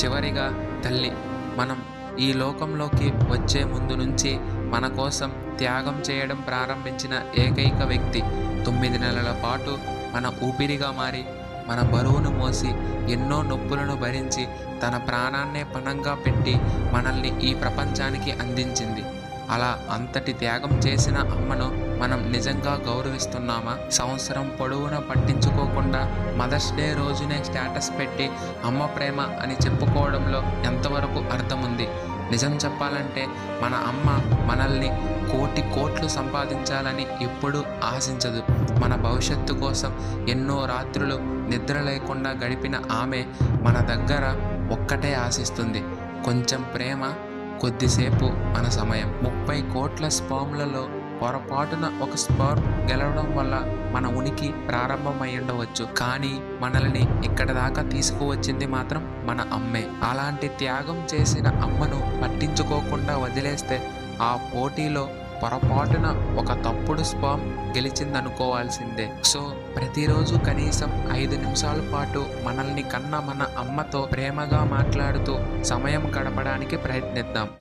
చివరిగా తల్లి. మనం ఈ లోకంలోకి వచ్చే ముందు నుంచి మన కోసం త్యాగం చేయడం ప్రారంభించిన ఏకైక వ్యక్తి. 9 నెలల పాటు మన ఊపిరిగా మారి, మన బరువును మోసి, ఎన్నో నొప్పులను భరించి, తన ప్రాణాన్నే పణంగా పెట్టి మనల్ని ఈ ప్రపంచానికి అందించింది. అలా అంతటి త్యాగం చేసిన అమ్మను మనం నిజంగా గౌరవిస్తున్నామా? సంవత్సరం పొడవునా పట్టించుకోకుండా మదర్స్ డే రోజునే స్టేటస్ పెట్టి అమ్మ ప్రేమ అని చెప్పుకోవడంలో ఎంతవరకు అర్థం ఉంది? నిజం చెప్పాలంటే మన అమ్మ మనల్ని కోట్లు సంపాదించాలని ఎప్పుడూ ఆశించదు. మన భవిష్యత్తు కోసం ఎన్నో రాత్రులు నిద్ర లేకుండా గడిపిన ఆమె మన దగ్గర ఒక్కటే ఆశిస్తుంది: కొంచెం ప్రేమ, కొద్దిసేపు మన సమయం. 30 కోట్ల స్పర్మ్లలో పొరపాటున ఒక స్పర్మ్ గెలవడం వల్ల మన ఉనికి ప్రారంభమై ఉండవచ్చు, కానీ మనల్ని ఇక్కడ దాకా తీసుకువచ్చింది మాత్రం మన అమ్మే. అలాంటి త్యాగం చేసిన అమ్మను పట్టించుకోకుండా వదిలేస్తే ఆ పోటీలో పొరపాటున ఒక తప్పుడు స్పర్మ్ గెలిచిందనుకోవాల్సిందే. సో ప్రతిరోజు కనీసం 5 నిమిషాల పాటు మనల్ని కన్న మన అమ్మతో ప్రేమగా మాట్లాడుతూ సమయం గడపడానికి ప్రయత్నిద్దాం.